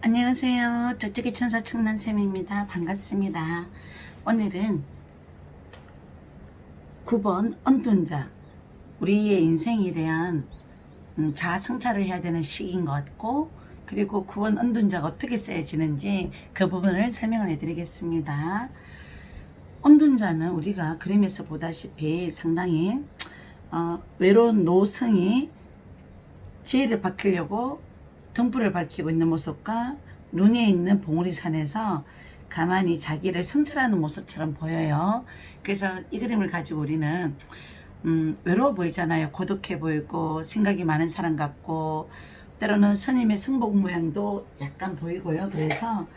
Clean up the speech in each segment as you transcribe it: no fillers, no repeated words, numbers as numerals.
안녕하세요. 저쪽의 천사 청란쌤입니다. 반갑습니다. 오늘은 9번 언둔자, 우리의 인생에 대한 자아 성찰을 해야 되는 시기인 것 같고, 그리고 9번 언둔자가 어떻게 쓰여지는지 그 부분을 설명을 해드리겠습니다. 언둔자는 우리가 그림에서 보다시피 상당히 외로운 노성이 지혜를 밝히려고 등불을 밝히고 있는 모습과 눈에 있는 봉우리산에서 가만히 자기를 성찰하는 모습처럼 보여요. 그래서 이 그림을 가지고 우리는 외로워 보이잖아요. 고독해 보이고 생각이 많은 사람 같고 때로는 스님의 승복 모양도 약간 보이고요. 그래서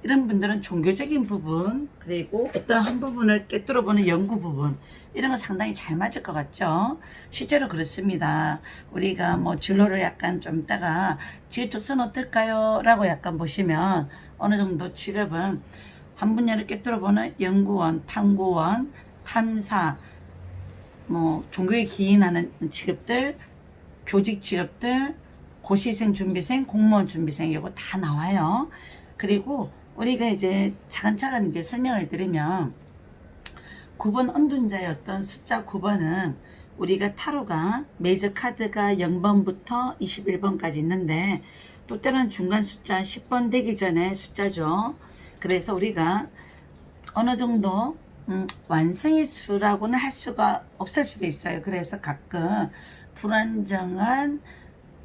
이런 분들은 종교적인 부분, 그리고 어떤 한 부분을 꿰뚫어보는 연구 부분, 이런 거 상당히 잘 맞을 것 같죠? 실제로 그렇습니다. 우리가 뭐 진로를 약간 좀 있다가 직업선 어떨까요? 라고 약간 보시면 어느 정도 직업은 한 분야를 꿰뚫어보는 연구원, 탐구원, 탐사, 뭐 종교에 기인하는 직업들, 교직 직업들, 고시생, 준비생, 공무원 준비생, 이거 다 나와요. 그리고 우리가 이제 차근차근 이제 설명을 해드리면 9번 언둔자의 어떤 숫자 9번은 우리가 타로가 메이저 카드가 0번부터 21번까지 있는데 또 때로는 중간 숫자 10번 되기 전에 숫자죠. 그래서 우리가 어느 정도 완성의 수라고는 할 수가 없을 수도 있어요. 그래서 가끔 불안정한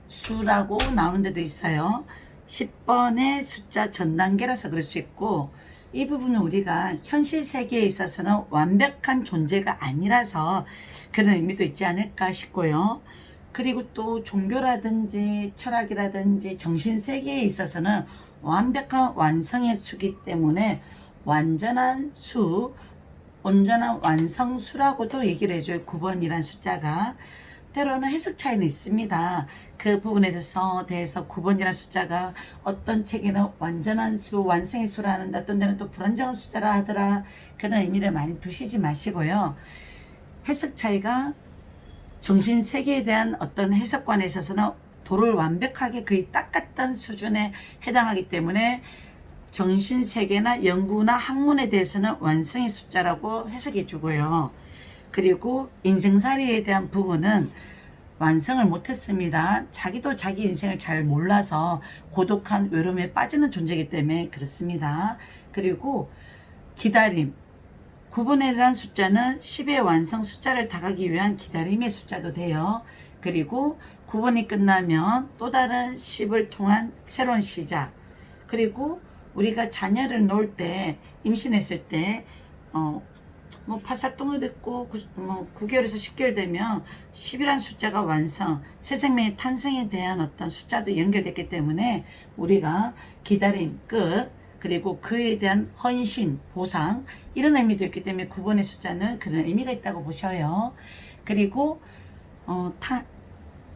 수라고 나오는 데도 있어요. 10번의 숫자 전 단계라서 그럴 수 있고, 이 부분은 우리가 현실 세계에 있어서는 완벽한 존재가 아니라서 그런 의미도 있지 않을까 싶고요. 그리고 또 종교라든지 철학이라든지 정신 세계에 있어서는 완벽한 완성의 수기 때문에 완전한 수, 온전한 완성수라고도 얘기를 해줘요. 9번이란 숫자가. 때로는 해석 차이는 있습니다. 그 부분에 대해서 9번이라는 숫자가 어떤 책에는 완전한 수, 완성의 수라 하는데 어떤 데는 또 불안정한 숫자라 하더라. 그런 의미를 많이 두시지 마시고요. 해석 차이가 정신 세계에 대한 어떤 해석관에 있어서는 도를 완벽하게 거의 닦았던 수준에 해당하기 때문에 정신 세계나 연구나 학문에 대해서는 완성의 숫자라고 해석해 주고요. 그리고 인생살이에 대한 부분은 완성을 못했습니다. 자기도 자기 인생을 잘 몰라서 고독한 외로움에 빠지는 존재이기 때문에 그렇습니다. 그리고 기다림. 9번이라는 숫자는 10의 완성 숫자를 다가기 위한 기다림의 숫자도 돼요. 그리고 9번이 끝나면 또 다른 10을 통한 새로운 시작. 그리고 우리가 자녀를 놓을 때, 임신했을 때, 뭐 파삭동이 됐고 9개월에서 10개월 되면 10이라는 숫자가 완성, 새 생명의 탄생에 대한 어떤 숫자도 연결됐기 때문에 우리가 기다림 끝, 그리고 그에 대한 헌신, 보상, 이런 의미도 있기 때문에 9번의 숫자는 그런 의미가 있다고 보셔요. 그리고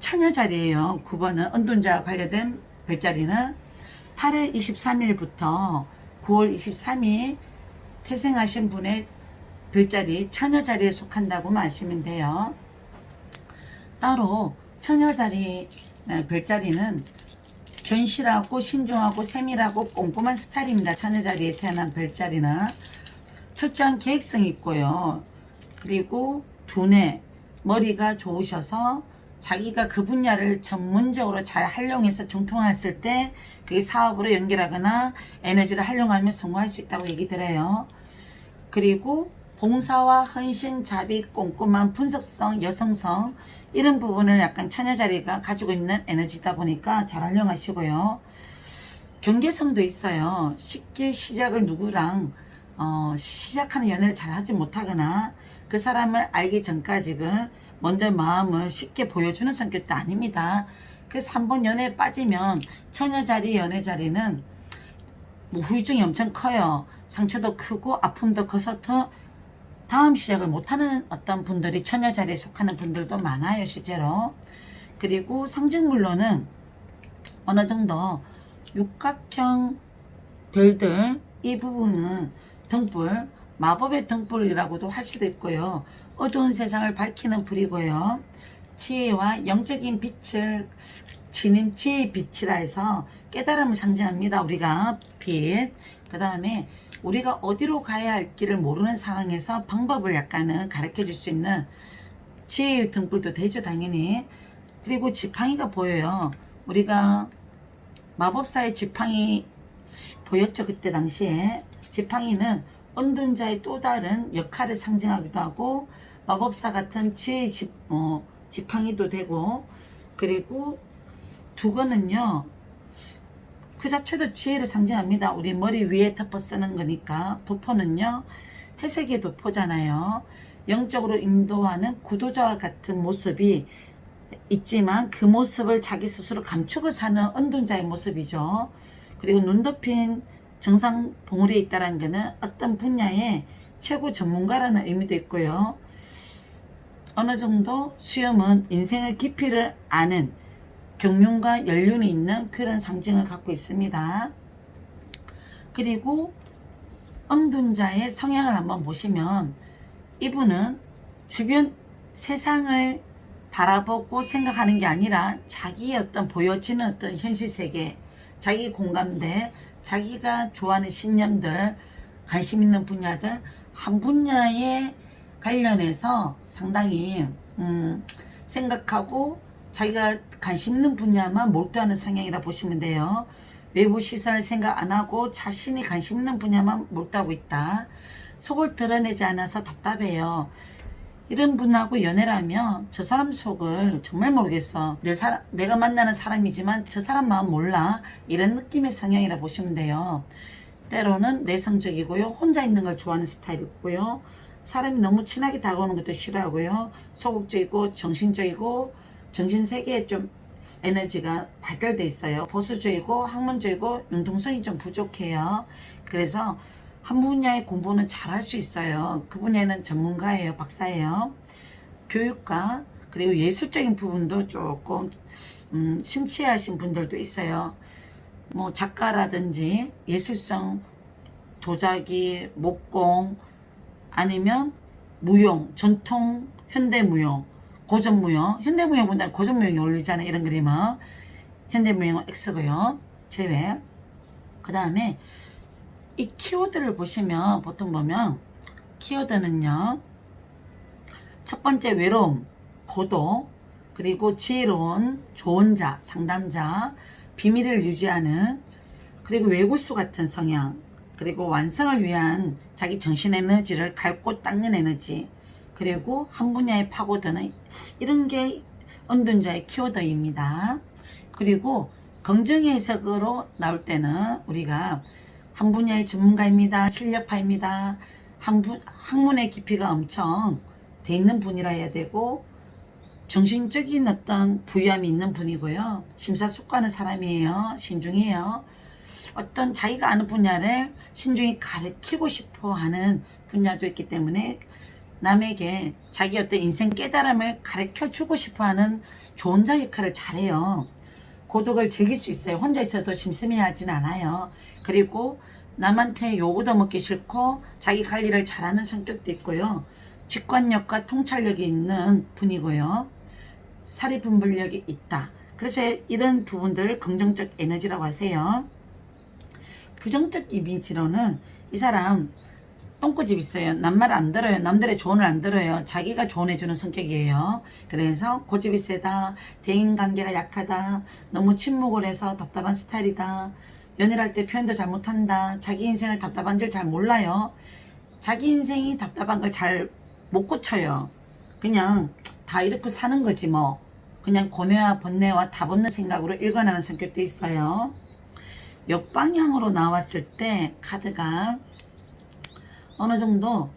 처녀 자리예요. 9번은 언둔자와 관련된 별자리는 8월 23일부터 9월 23일 태생하신 분의 별자리, 처녀 자리에 속한다고 아시면 돼요. 따로 처녀 자리 별자리는 견실하고 신중하고 세밀하고 꼼꼼한 스타일입니다. 처녀 자리에 태어난 별자리는 철저한 계획성이 있고요. 그리고 두뇌, 머리가 좋으셔서 자기가 그 분야를 전문적으로 잘 활용해서 정통했을 때 그게 사업으로 연결하거나 에너지를 활용하면 성공할 수 있다고 얘기 들어요. 그리고 봉사와 헌신, 자비, 꼼꼼한 분석성, 여성성, 이런 부분을 약간 처녀 자리가 가지고 있는 에너지다 보니까 잘 활용하시고요. 경계성도 있어요. 쉽게 시작을 누구랑 시작하는 연애를 잘 하지 못하거나 그 사람을 알기 전까지는 먼저 마음을 쉽게 보여주는 성격도 아닙니다. 그래서 한번 연애에 빠지면 처녀 자리, 연애 자리는 뭐 후유증이 엄청 커요. 상처도 크고 아픔도 커서 더 다음 시작을 못하는 어떤 분들이 처녀 자리에 속하는 분들도 많아요, 실제로. 그리고 상징물로는 어느 정도 육각형 별들, 이 부분은 등불, 마법의 등불이라고도 할 수도 있고요. 어두운 세상을 밝히는 불이고요. 지혜와 영적인 빛을 지님 지혜의 빛이라 해서 깨달음을 상징합니다. 우리가 빛. 그 다음에 우리가 어디로 가야 할 길을 모르는 상황에서 방법을 약간은 가르쳐 줄 수 있는 지혜의 등불도 되죠, 당연히. 그리고 지팡이가 보여요. 우리가 마법사의 지팡이 보였죠, 그때 당시에. 지팡이는 은둔자의 또 다른 역할을 상징하기도 하고, 마법사 같은 지혜의 지팡이도 되고, 그리고 두건은요, 그 자체도 지혜를 상징합니다. 우리 머리 위에 덮어 쓰는 거니까. 도포는요, 회색의 도포잖아요. 영적으로 인도하는 구도자와 같은 모습이 있지만 그 모습을 자기 스스로 감추고 사는 은둔자의 모습이죠. 그리고 눈 덮인 정상 봉우리에 있다는 것은 어떤 분야의 최고 전문가라는 의미도 있고요. 어느 정도 수염은 인생의 깊이를 아는 경륜과 연륜이 있는 그런 상징을 갖고 있습니다. 그리고 은둔자의 성향을 한번 보시면 이분은 주변 세상을 바라보고 생각하는 게 아니라 자기의 어떤 보여지는 어떤 현실 세계, 자기 공감대, 자기가 좋아하는 신념들, 관심 있는 분야들, 한 분야에 관련해서 상당히 생각하고 자기가 관심 있는 분야만 몰두하는 성향이라 보시면 돼요. 외부 시선을 생각 안 하고 자신이 관심 있는 분야만 몰두하고 있다. 속을 드러내지 않아서 답답해요. 이런 분하고 연애를 하면 저 사람 속을 정말 모르겠어. 내가 만나는 사람이지만 저 사람 마음 몰라. 이런 느낌의 성향이라 보시면 돼요. 때로는 내성적이고요. 혼자 있는 걸 좋아하는 스타일이고요. 사람이 너무 친하게 다가오는 것도 싫어하고요. 소극적이고 정신적이고 정신세계에 좀 에너지가 발달돼 있어요. 보수적이고 학문적이고 융통성이 좀 부족해요. 그래서 한 분야의 공부는 잘 할 수 있어요. 그 분야에는 전문가예요. 박사예요. 교육과 그리고 예술적인 부분도 조금 심취하신 분들도 있어요. 뭐 작가라든지 예술성 도자기, 목공 아니면 무용, 전통 현대무용, 고전무용, 현대무용보다는 고전무용이 어울리잖아요. 이런 그림은 현대무용은 X고요. 제외. 그 다음에 이 키워드를 보시면 보통 보면 키워드는요, 첫 번째 외로움, 고독, 그리고 지혜로운, 좋은 자, 상담자, 비밀을 유지하는, 그리고 외구수 같은 성향, 그리고 완성을 위한 자기 정신 에너지를 갈고 닦는 에너지, 그리고 한 분야에 파고드는 이런 게 은둔자의 키워드입니다. 그리고 긍정의 해석으로 나올 때는 우리가 한 분야의 전문가입니다. 실력파입니다. 학문의 깊이가 엄청 돼 있는 분이라 해야 되고 정신적인 어떤 부유함이 있는 분이고요. 심사숙고하는 사람이에요. 신중해요. 어떤 자기가 아는 분야를 신중히 가르치고 싶어 하는 분야도 있기 때문에 남에게 자기 어떤 인생 깨달음을 가르쳐 주고 싶어 하는 좋은 자 역할을 잘해요. 고독을 즐길 수 있어요. 혼자 있어도 심심해 하진 않아요. 그리고 남한테 요구도 먹기 싫고 자기 관리를 잘하는 성격도 있고요. 직관력과 통찰력이 있는 분이고요. 사리분별력이 있다. 그래서 이런 부분들을 긍정적 에너지라고 하세요. 부정적 이미지로는 이 사람 똥꼬집 있어요. 남말 안 들어요. 남들의 조언을 안 들어요. 자기가 조언해주는 성격이에요. 그래서 고집이 세다. 대인관계가 약하다. 너무 침묵을 해서 답답한 스타일이다. 연애를 할 때 표현도 잘 못한다. 자기 인생을 답답한 줄 잘 몰라요. 자기 인생이 답답한 걸 잘 못 고쳐요. 그냥 다 이렇게 사는 거지 뭐. 그냥 고뇌와 번뇌와 답 없는 생각으로 일관하는 성격도 있어요. 역방향으로 나왔을 때 카드가 어느 정도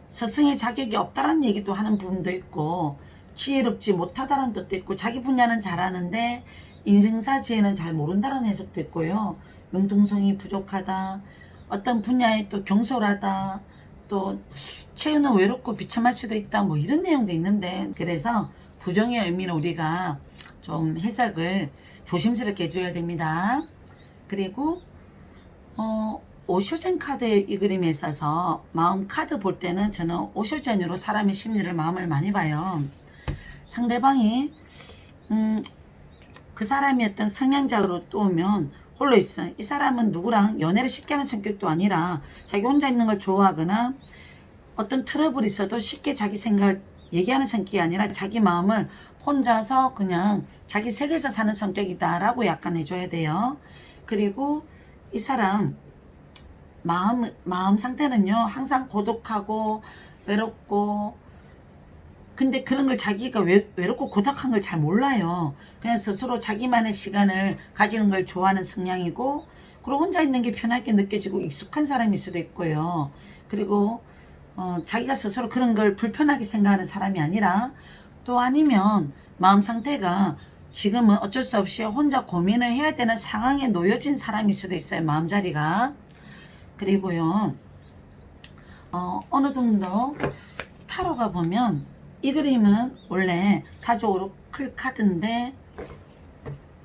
스승의 자격이 없다라는 얘기도 하는 부분도 있고 지혜롭지 못하다라는 뜻도 있고 자기 분야는 잘하는데 인생사 지혜는 잘 모른다라는 해석도 있고요. 융통성이 부족하다. 어떤 분야에 또 경솔하다. 또 체유는 외롭고 비참할 수도 있다. 뭐 이런 내용도 있는데 그래서 부정의 의미는 우리가 좀 해석을 조심스럽게 해줘야 됩니다. 그리고 오쇼젠 카드의 이 그림에 있어서 마음 카드 볼 때는 저는 오쇼젠으로 사람의 심리를 마음을 많이 봐요. 상대방이 그 사람이 어떤 성향적으로 또 오면 홀로 있어. 이 사람은 누구랑 연애를 쉽게 하는 성격도 아니라 자기 혼자 있는 걸 좋아하거나 어떤 트러블이 있어도 쉽게 자기 생각을 얘기하는 성격이 아니라 자기 마음을 혼자서 그냥 자기 세계에서 사는 성격이다라고 약간 해줘야 돼요. 그리고 이 사람 마음 상태는요, 항상 고독하고 외롭고, 근데 그런 걸 자기가 외롭고 고독한 걸 잘 몰라요. 그냥 스스로 자기만의 시간을 가지는 걸 좋아하는 성향이고, 그리고 혼자 있는 게 편하게 느껴지고 익숙한 사람일 수도 있고요. 그리고 자기가 스스로 그런 걸 불편하게 생각하는 사람이 아니라, 또 아니면 마음 상태가 지금은 어쩔 수 없이 혼자 고민을 해야 되는 상황에 놓여진 사람일 수도 있어요. 마음자리가. 그리고요, 어느 정도 타로가 보면 이 그림은 원래 사주 오라클 카드인데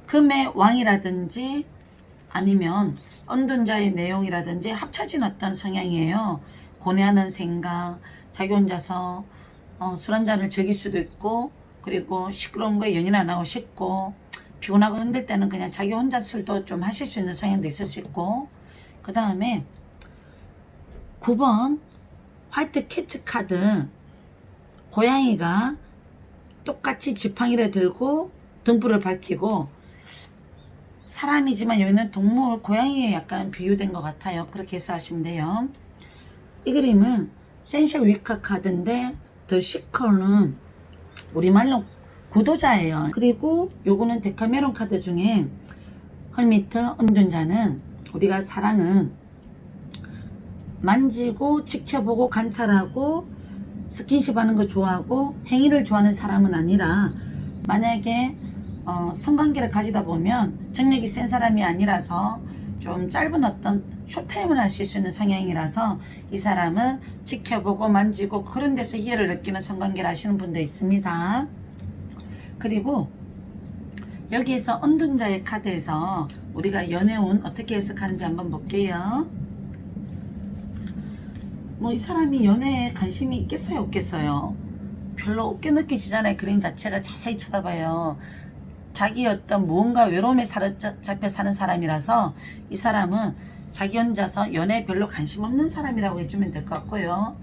금의 왕이라든지 아니면 은둔자의 내용이라든지 합쳐진 어떤 성향이에요. 고뇌하는 생각, 자기 혼자서 술 한잔을 즐길 수도 있고, 그리고 시끄러운 거에 연연 안 하고 싶고, 피곤하고 힘들 때는 그냥 자기 혼자 술도 좀 하실 수 있는 성향도 있을 수 있고, 그 다음에 9번 화이트 캐츠 카드, 고양이가 똑같이 지팡이를 들고 등불을 밝히고, 사람이지만 여기는 동물 고양이에 약간 비유된 것 같아요. 그렇게 해서 하시면 돼요. 이 그림은 센셜 위카 카드인데 더 시커는 우리말로 구도자예요. 그리고 요거는 데카메론 카드 중에 헐미트 은둔자는 우리가 사랑은 만지고 지켜보고 관찰하고 스킨십 하는 거 좋아하고 행위를 좋아하는 사람은 아니라, 만약에 성관계를 가지다 보면 정력이 센 사람이 아니라서 좀 짧은 어떤 쇼타임을 하실 수 있는 성향이라서 이 사람은 지켜보고 만지고 그런 데서 희열을 느끼는 성관계를 하시는 분도 있습니다. 그리고 여기에서 은둔자의 카드에서 우리가 연애운 어떻게 해석하는지 한번 볼게요. 뭐 이 사람이 연애에 관심이 있겠어요, 없겠어요? 별로 없게 느껴지잖아요. 그림 자체가 자세히 쳐다봐요. 자기 어떤 무언가 외로움에 사로잡혀 사는 사람이라서 이 사람은 자기 혼자서 연애에 별로 관심 없는 사람이라고 해주면 될 것 같고요.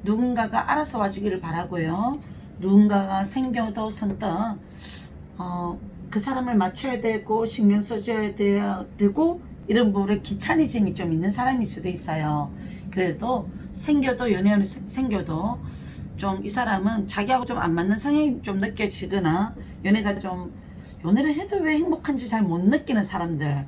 누군가가 알아서 와주기를 바라고요. 누군가가 생겨도 선뜻 그 사람을 맞춰야 되고 신경 써줘야 되고 이런 부분에 귀차니즘이 좀 있는 사람일 수도 있어요. 그래도 생겨도 연애운이 생겨도 좀 이 사람은 자기하고 좀 안 맞는 성향이 좀 느껴지거나 연애가 좀 연애를 해도 왜 행복한지 잘 못 느끼는 사람들,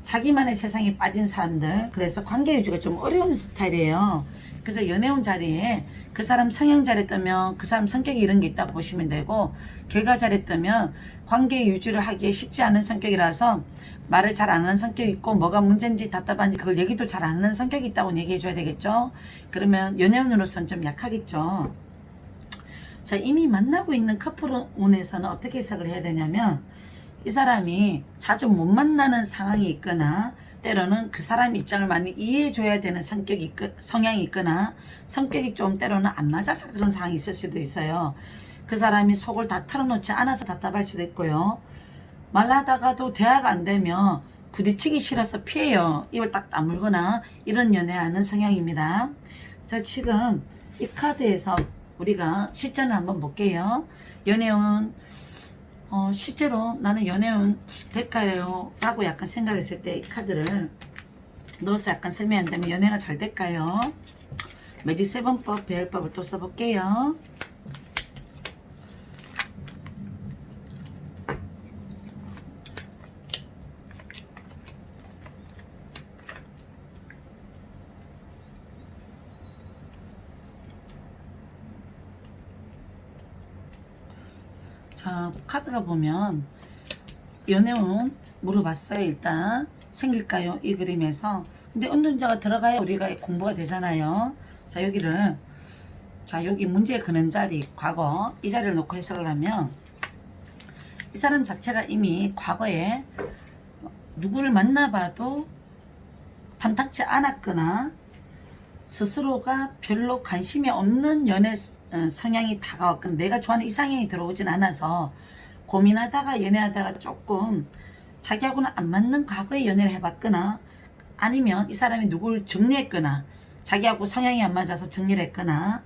자기만의 세상에 빠진 사람들, 그래서 관계 유지가 좀 어려운 스타일이에요. 그래서 연애운 자리에 그 사람 성향 자리에 뜨면 그 사람 성격이 이런 게 있다 보시면 되고, 결과 자리에 뜨면 관계 유지를 하기 쉽지 않은 성격이라서 말을 잘 안 하는 성격이 있고, 뭐가 문제인지 답답한지 그걸 얘기도 잘 안 하는 성격이 있다고 얘기해 줘야 되겠죠. 그러면 연애운으로서는 좀 약하겠죠. 자, 이미 만나고 있는 커플 운에서는 어떻게 해석을 해야 되냐면, 이 사람이 자주 못 만나는 상황이 있거나, 때로는 그 사람 입장을 많이 이해해 줘야 되는 성향이 있거나, 성격이 좀 때로는 안 맞아서 그런 상황이 있을 수도 있어요. 그 사람이 속을 다 털어놓지 않아서 답답할 수도 있고요. 말하다가도 대화가 안 되면 부딪히기 싫어서 피해요. 입을 딱 다물거나 이런 연애하는 성향입니다. 자, 지금 이 카드에서 우리가 실전을 한번 볼게요. 연애운, 실제로 나는 연애운 될까요? 라고 약간 생각했을 때 이 카드를 넣어서 약간 설명한다면 연애가 잘 될까요? 매직 7법 배열법을 또 써볼게요. 자, 카드가 보면 연애운 물어봤어요. 일단 생길까요? 이 그림에서. 근데 은둔자가 들어가야 우리가 공부가 되잖아요. 자, 여기를, 자, 여기 문제 그는 자리, 과거 이 자리를 놓고 해석을 하면, 이 사람 자체가 이미 과거에 누구를 만나봐도 탐탁지 않았거나 스스로가 별로 관심이 없는 연애 성향이 다가왔거나 내가 좋아하는 이상형이 들어오진 않아서 고민하다가 연애하다가 조금 자기하고는 안 맞는 과거의 연애를 해봤거나 아니면 이 사람이 누굴 정리했거나 자기하고 성향이 안 맞아서 정리를 했거나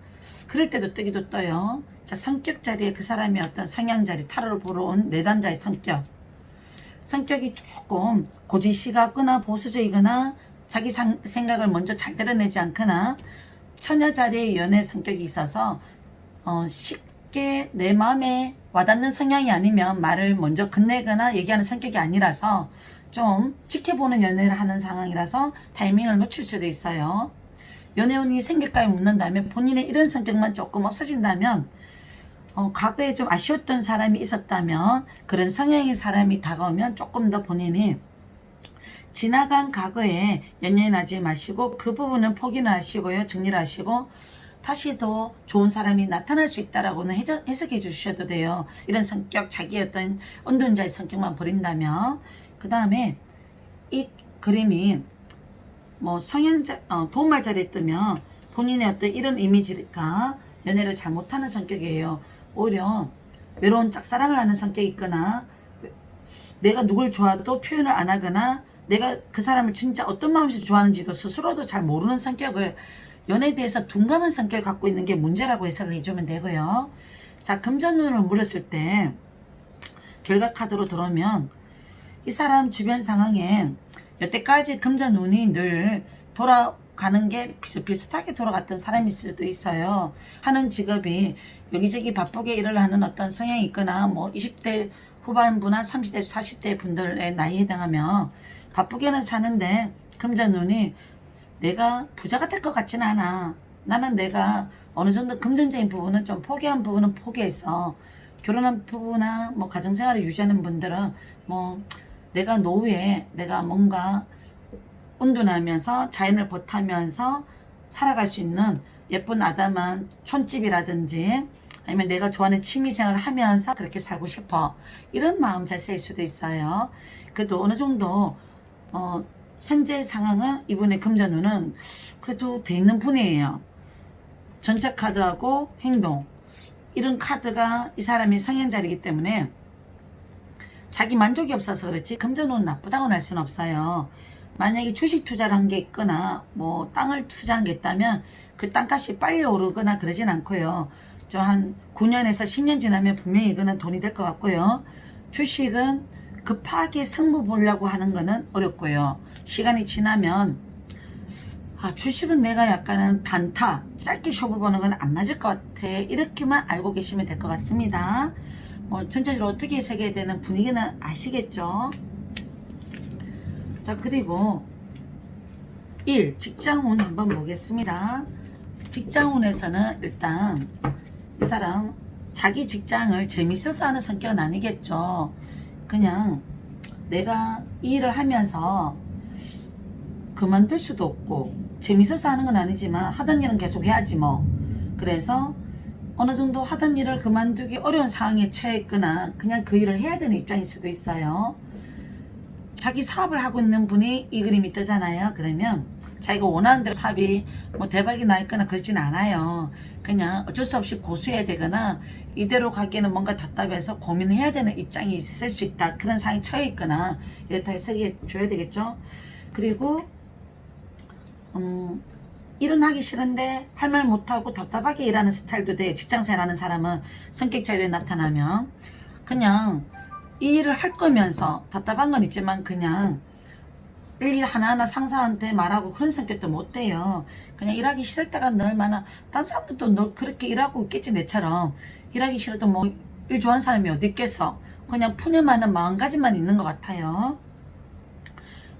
그럴 때도 뜨기도 떠요. 자, 성격 자리에 그 사람의 어떤 성향 자리 타로를 보러 온 내담자의 성격이 조금 고지식하거나 보수적이거나 자기 생각을 먼저 잘 드러내지 않거나 처녀 자리의 연애 성격이 있어서 쉽게 내 마음에 와닿는 성향이 아니면 말을 먼저 건네거나 얘기하는 성격이 아니라서 좀 지켜보는 연애를 하는 상황이라서 타이밍을 놓칠 수도 있어요. 연애운이 생길까요 묻는다면 본인의 이런 성격만 조금 없어진다면 과거에 좀 아쉬웠던 사람이 있었다면 그런 성향의 사람이 다가오면 조금 더 본인이 지나간 과거에 연연하지 마시고 그 부분은 포기를 하시고요. 정리를 하시고 다시 더 좋은 사람이 나타날 수 있다라고는 해석해 주셔도 돼요. 이런 성격, 자기의 어떤 은둔자의 성격만 버린다면. 그 다음에 이 그림이 뭐 도마 자리에 뜨면 본인의 어떤 이런 이미지가 연애를 잘 못하는 성격이에요. 오히려 외로운 짝사랑을 하는 성격이 있거나 내가 누굴 좋아도 표현을 안 하거나 내가 그 사람을 진짜 어떤 마음에서 좋아하는지도 스스로도 잘 모르는 성격을 연애에 대해서 둔감한 성격을 갖고 있는 게 문제라고 해석을 해주면 되고요. 자, 금전운을 물었을 때 결과 카드로 들어오면 이 사람 주변 상황에 여태까지 금전운이 늘 돌아가는 게 비슷비슷하게 돌아갔던 사람일 수도 있어요. 하는 직업이 여기저기 바쁘게 일을 하는 어떤 성향이 있거나 뭐 20대 후반부나 30대 40대 분들의 나이에 해당하면 바쁘게는 사는데 금전운이 내가 부자가 될 것 같지는 않아. 나는 내가 어느 정도 금전적인 부분은 좀 포기한 부분은 포기해서 결혼한 부부나 뭐 가정생활을 유지하는 분들은 뭐 내가 노후에 내가 뭔가 운둔하면서 자연을 보타면서 살아갈 수 있는 예쁜 아담한 촌집이라든지 아니면 내가 좋아하는 취미생활을 하면서 그렇게 살고 싶어. 이런 마음 자세일 수도 있어요. 그래도 어느 정도 현재 상황은 이분의 금전운은 그래도 돼 있는 분이에요. 전체 카드하고 행동 이런 카드가 이 사람이 성향자리이기 때문에 자기 만족이 없어서 그렇지 금전운은 나쁘다고는 할 수는 없어요. 만약에 주식 투자를 한 게 있거나 뭐 땅을 투자한 게 있다면 그 땅값이 빨리 오르거나 그러진 않고요. 좀 한 9년에서 10년 지나면 분명히 이거는 돈이 될 것 같고요. 주식은 급하게 성부 보려고 하는 거는 어렵고요. 시간이 지나면 주식은 내가 약간은 단타 짧게 쇼부 보는 건 안 맞을 것 같아. 이렇게만 알고 계시면 될 것 같습니다. 뭐 전체적으로 어떻게 해석해야 되는 분위기는 아시겠죠? 자, 그리고 1. 직장운 한번 보겠습니다. 직장운에서는 일단 이 사람 자기 직장을 재밌어서 하는 성격은 아니겠죠. 그냥 내가 이 일을 하면서 그만둘 수도 없고 재밌어서 하는 건 아니지만 하던 일은 계속 해야지 뭐. 그래서 어느 정도 하던 일을 그만두기 어려운 상황에 처해 있거나 그냥 그 일을 해야 되는 입장일 수도 있어요. 자기 사업을 하고 있는 분이 이 그림이 뜨잖아요. 그러면 자기가 원하는 대로 사업이 뭐 대박이 나 있거나 그러진 않아요. 그냥 어쩔 수 없이 고수해야 되거나 이대로 가기에는 뭔가 답답해서 고민해야 되는 입장이 있을 수 있다. 그런 상황에 처해 있거나 이렇다 해석해 줘야 되겠죠. 그리고 일은 하기 싫은데 할 말 못하고 답답하게 일하는 스타일도 돼요. 직장생활 하는 사람은 성격 자료에 나타나면 그냥 이 일을 할 거면서 답답한 건 있지만 그냥 일일 하나하나 상사한테 말하고 그런 성격도 못 돼요. 그냥 일하기 싫을 때가 늘 많아. 딴 사람들도 너 그렇게 일하고 있겠지 내처럼. 일하기 싫어도 뭐 일 좋아하는 사람이 어디 있겠어. 그냥 푸념하는 마음가짐만 있는 것 같아요.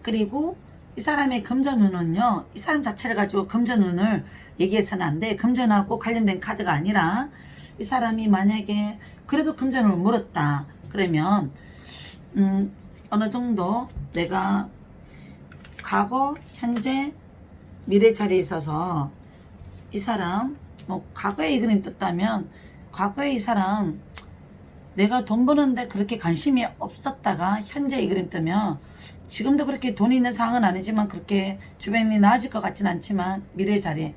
그리고 이 사람의 금전운은요, 이 사람 자체를 가지고 금전운을 얘기해서는 안 돼. 금전하고 관련된 카드가 아니라 이 사람이 만약에 그래도 금전운을 물었다 그러면 어느 정도 내가 과거, 현재, 미래 자리에 있어서 이 사람 뭐 과거에 이 그림 떴다면 과거에 이 사람 내가 돈 버는데 그렇게 관심이 없었다가 현재 이 그림 뜨면 지금도 그렇게 돈이 있는 상황은 아니지만 그렇게 주변이 나아질 것 같지는 않지만 미래 자리에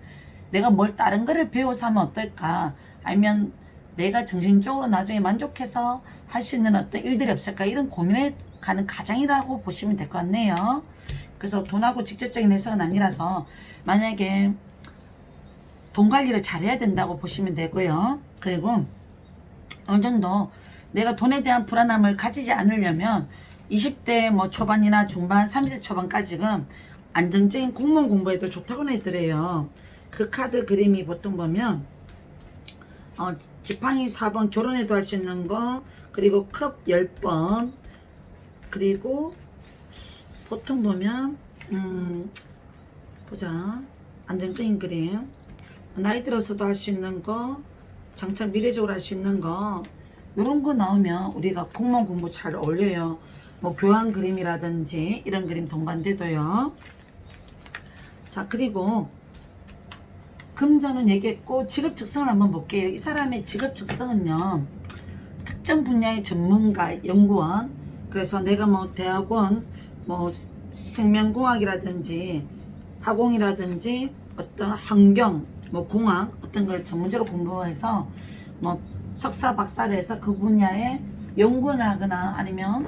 내가 뭘 다른 거를 배워서 하면 어떨까, 아니면 내가 정신적으로 나중에 만족해서 할 수 있는 어떤 일들이 없을까, 이런 고민에 가는 과정이라고 보시면 될 것 같네요. 그래서 돈하고 직접적인 해석은 아니라서 만약에 돈 관리를 잘해야 된다고 보시면 되고요. 그리고 어느 정도 내가 돈에 대한 불안함을 가지지 않으려면 20대 뭐 초반이나 중반, 30대 초반까지는 안정적인 공무원 공부에도 좋다고 해드려요. 그 카드 그림이 보통 보면 지팡이 4번 결혼해도 할 수 있는 거, 그리고 컵 10번, 그리고 보통 보면 보자, 안정적인 그림, 나이 들어서도 할 수 있는 거, 장차 미래적으로 할 수 있는 거, 이런 거 나오면 우리가 공무원 공부 잘 어울려요. 뭐 교환 그림이라든지 이런 그림 동반돼도요. 자, 그리고 금전은 얘기했고, 직업 특성을 한번 볼게요. 이 사람의 직업 특성은요, 특정 분야의 전문가, 연구원, 그래서 내가 뭐 대학원, 뭐 생명공학이라든지 화공이라든지 어떤 환경, 뭐 공학, 어떤 걸 전문적으로 공부해서 뭐 석사, 박사를 해서 그 분야에 연구를 하거나, 아니면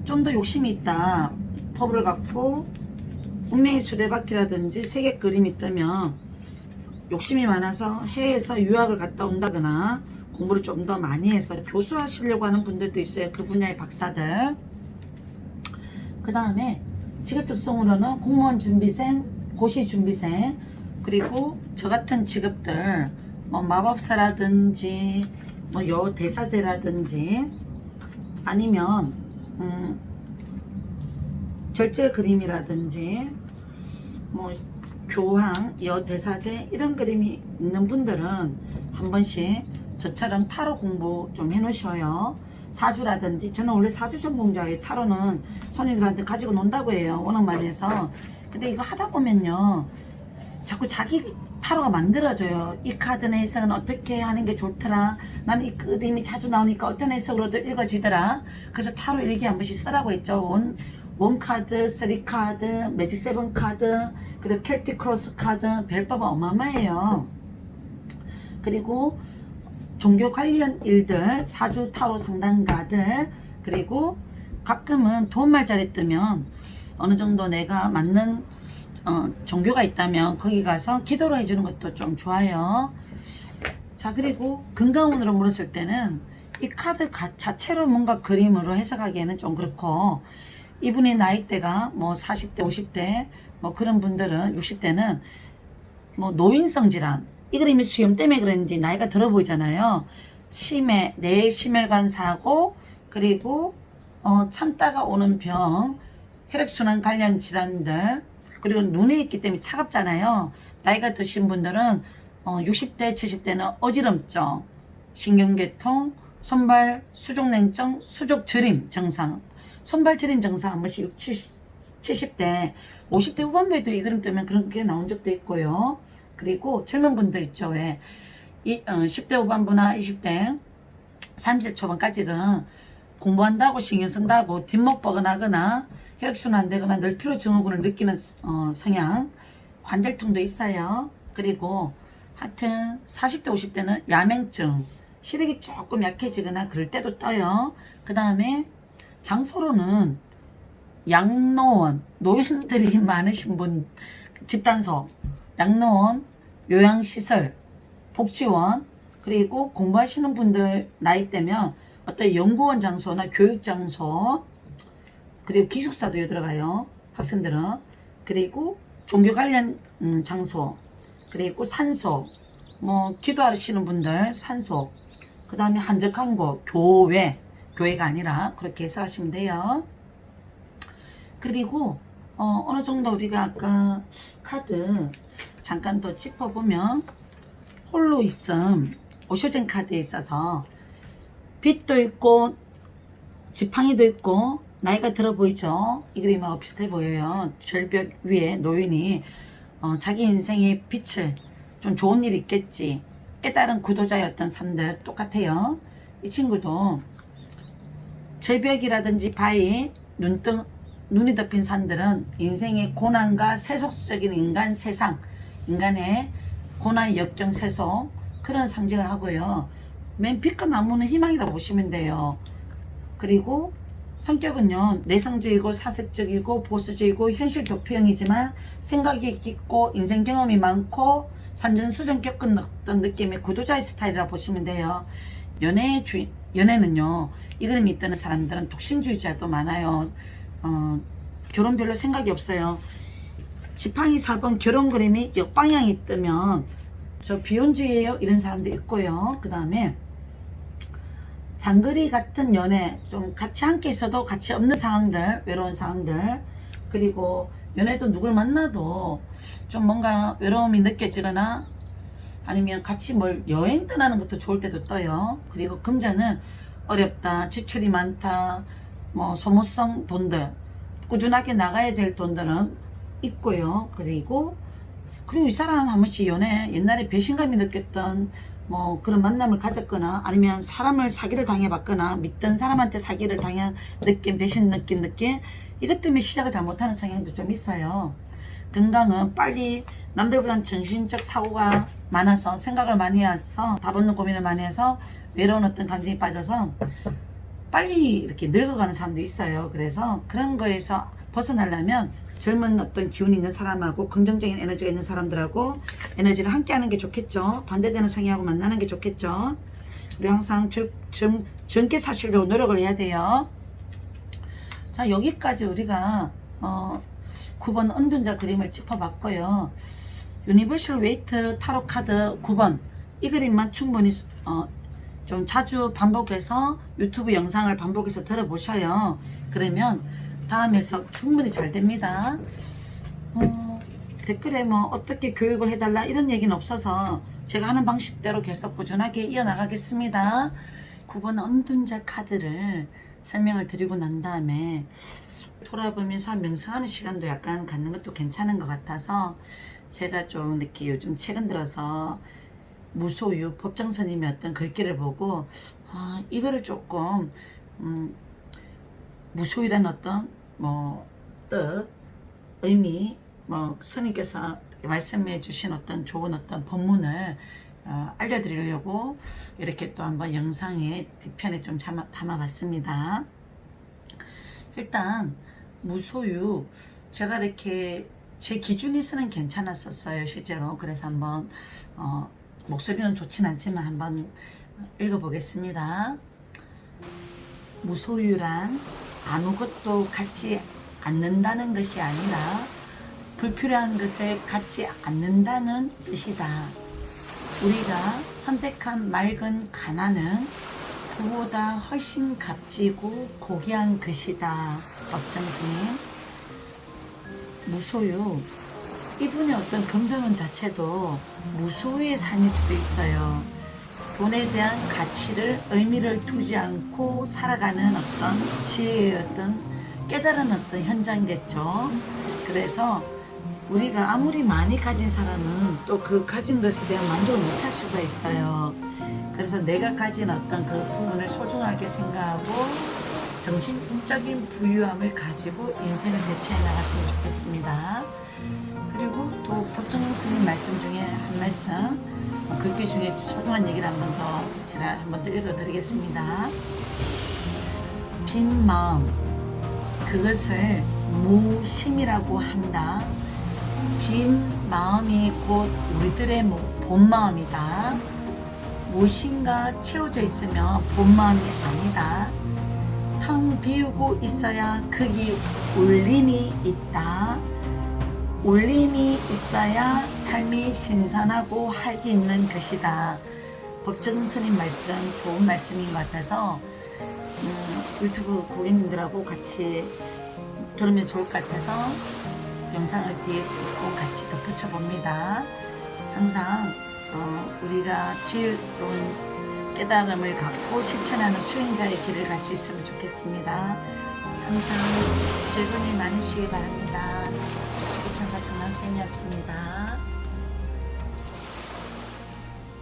좀 더 욕심이 있다, 포부를 갖고 운명의 수레바퀴라든지 세계 그림이 뜨면 욕심이 많아서 해외에서 유학을 갔다 온다거나 공부를 좀 더 많이 해서 교수하시려고 하는 분들도 있어요. 그 분야의 박사들. 그 다음에 직업 특성으로는 공무원 준비생, 고시 준비생, 그리고 저 같은 직업들, 뭐 마법사라든지 뭐 여대사제라든지, 아니면 절제 그림이라든지 뭐 교황, 여대사제, 이런 그림이 있는 분들은 한 번씩 저처럼 타로 공부 좀 해놓으셔요. 사주라든지, 저는 원래 사주 전공자예요. 타로는 손님들한테 가지고 논다고 해요, 워낙 많이 해서. 근데 이거 하다 보면요, 자꾸 자기 타로가 만들어져요. 이 카드의 해석은 어떻게 하는 게 좋더라, 나는 이 그림이 자주 나오니까 어떤 해석으로도 읽어지더라. 그래서 타로 일기 한 번씩 쓰라고 했죠. 원 카드, 3 카드, 매직 7 카드, 그리고 켈틱 크로스 카드, 별법은 어마어마해요. 그리고 종교 관련 일들, 사주 타로 상담가들, 그리고 가끔은 도움말자리 뜨면 어느 정도 내가 맞는 종교가 있다면 거기 가서 기도를 해주는 것도 좀 좋아요. 자, 그리고 건강운으로 물었을 때는 이 카드 자체로 뭔가 그림으로 해석하기에는 좀 그렇고, 이분의 나이대가 뭐 40대, 50대, 뭐 그런 분들은, 60대는 뭐 노인성 질환, 이 그림이 수염 때문에 그런지 나이가 들어 보이잖아요. 치매, 뇌 심혈관 사고, 그리고 참다가 오는 병, 혈액순환 관련 질환들, 그리고 눈에 있기 때문에 차갑잖아요. 나이가 드신 분들은 60대, 70대는 어지럼증, 신경계통, 손발 수족냉증, 수족저림 증상, 손발 저림 증상 한 번씩 60, 70대, 50대 후반부에도 이 그림 뜨면 그런 게 나온 적도 있고요. 그리고 젊은 분들 있죠. 왜 10대 후반부나 20대, 30대 초반까지는 공부한다고 신경 쓴다고 뒷목 뻐근하거나 혈액순환 되거나 늘 피로 증후군을 느끼는 성향, 관절통도 있어요. 그리고 하여튼 40대 50대는 야맹증, 시력이 조금 약해지거나 그럴 때도 떠요. 그 다음에 장소로는 양로원, 노인들이 많으신 분, 집단소, 양로원, 요양시설, 복지원, 그리고 공부하시는 분들 나이 때면 어떤 연구원 장소나 교육 장소, 그리고 기숙사도 여기 들어가요, 학생들은. 그리고 종교 관련 장소, 그리고 산소, 뭐 기도하시는 분들 산소, 그 다음에 한적한 곳, 교회가 아니라 그렇게 해석하시면 돼요. 그리고 어느 정도 우리가 아까 카드 잠깐 더 짚어보면, 홀로 있음, 오쇼젠 카드에 있어서 빛도 있고 지팡이도 있고 나이가 들어 보이죠. 이 그림하고 비슷해 보여요. 절벽 위에 노인이 자기 인생의 빛을, 좀 좋은 일이 있겠지, 깨달은 구도자였던 삶들 똑같아요. 이 친구도 절벽이라든지 바위, 눈이 덮인 산들은 인생의 고난과 세속적인 인간 세상, 인간의 고난, 역경, 세속, 그런 상징을 하고요. 맨 빛과 나무는 희망이라고 보시면 돼요. 그리고 성격은요, 내성적이고 사색적이고 보수적이고 현실 도피형이지만 생각이 깊고 인생 경험이 많고 산전수전 겪은 어떤 느낌의 구도자의 스타일이라고 보시면 돼요. 연애는요, 이 그림이 있다는 사람들은 독신주의자도 많아요. 결혼 별로 생각이 없어요. 지팡이 4번 결혼 그림이 역방향이 뜨면 저 비혼주의예요 이런 사람도 있고요. 그 다음에 장거리 같은 연애, 좀 같이 함께 있어도 같이 없는 상황들, 외로운 상황들, 그리고 연애도 누굴 만나도 좀 뭔가 외로움이 느껴지거나 아니면 같이 뭘 여행 떠나는 것도 좋을 때도 떠요. 그리고 금전은 어렵다, 지출이 많다, 뭐 소모성 돈들, 꾸준하게 나가야 될 돈들은 있고요. 그리고 이 사람 한 번씩 옛날에 배신감이 느꼈던 뭐 그런 만남을 가졌거나 아니면 사람을 사기를 당해봤거나 믿던 사람한테 사기를 당한 느낌, 배신 느낌 이것 때문에 시작을 잘 못하는 성향도 좀 있어요. 건강은 빨리 남들보다는 정신적 사고가 많아서 생각을 많이 해서 답 없는 고민을 많이 해서 외로운 어떤 감정에 빠져서 빨리 이렇게 늙어가는 사람도 있어요. 그래서 그런 거에서 벗어나려면 젊은 어떤 기운이 있는 사람하고 긍정적인 에너지가 있는 사람들하고 에너지를 함께 하는 게 좋겠죠. 반대되는 성향하고 만나는 게 좋겠죠. 우리 항상 젊게 사시려고 노력을 해야 돼요. 자, 여기까지 우리가 9번 은둔자 그림을 짚어봤고요. 유니버셜 웨이트 타로 카드 9번 이 그림만 충분히 좀 자주 반복해서 유튜브 영상을 반복해서 들어보셔요. 그러면 다음 해석 충분히 잘 됩니다. 댓글에 뭐 어떻게 교육을 해달라 이런 얘기는 없어서 제가 하는 방식대로 계속 꾸준하게 이어나가겠습니다. 9번 은둔자 카드를 설명을 드리고 난 다음에 돌아보면서 명상하는 시간도 약간 갖는 것도 괜찮은 것 같아서 제가 좀 이렇게 요즘 최근 들어서 무소유 법정스님의 어떤 글귀를 보고 이거를 조금 무소유라는 어떤 뜻, 의미, 스님께서 말씀해 주신 어떤 좋은 어떤 법문을 알려드리려고 이렇게 또 한번 영상의 뒤편에 좀 담아봤습니다. 일단 무소유 제가 이렇게 제 기준에서는 괜찮았었어요 실제로. 그래서 한번 목소리는 좋진 않지만 한번 읽어보겠습니다. 무소유란 아무것도 갖지 않는다는 것이 아니라 불필요한 것을 갖지 않는다는 뜻이다. 우리가 선택한 맑은 가난은 그보다 훨씬 값지고 고귀한 것이다. 법정스님. 무소유, 이분의 어떤 금전운 자체도 무소유의 삶일 수도 있어요. 돈에 대한 가치를, 의미를 두지 않고 살아가는 어떤 지혜의 어떤 깨달은 어떤 현장이겠죠. 그래서 우리가 아무리 많이 가진 사람은 또 그 가진 것에 대한 만족을 못할 수가 있어요. 그래서 내가 가진 어떤 그 부분을 소중하게 생각하고 정신적인 부유함을 가지고 인생을 대체해 나갔으면 좋겠습니다. 그리고 또 법정스님 말씀 중에 한 말씀, 글귀 중에 소중한 얘기를 한 번 더 제가 한 번 더 읽어드리겠습니다. 빈 마음, 그것을 무심이라고 한다. 빈 마음이 곧 우리들의 본 마음이다. 무엇인가 채워져 있으면 본 마음이 아니다. 텅 비우고 있어야 거기 울림이 있다. 울림이 있어야 삶이 신선하고 활기 있는 것이다. 법정스님 말씀 좋은 말씀인 것 같아서 유튜브 고객님들하고 같이 들으면 좋을 것 같아서 영상을 뒤에 꼭 같이 덧붙여 봅니다. 항상 우리가 지혜로운 깨달음을 갖고 실천하는 수행자의 길을 갈 수 있으면 좋겠습니다. 항상 즐거움이 많으시길 바랍니다. 천사 천만쌤이었습니다.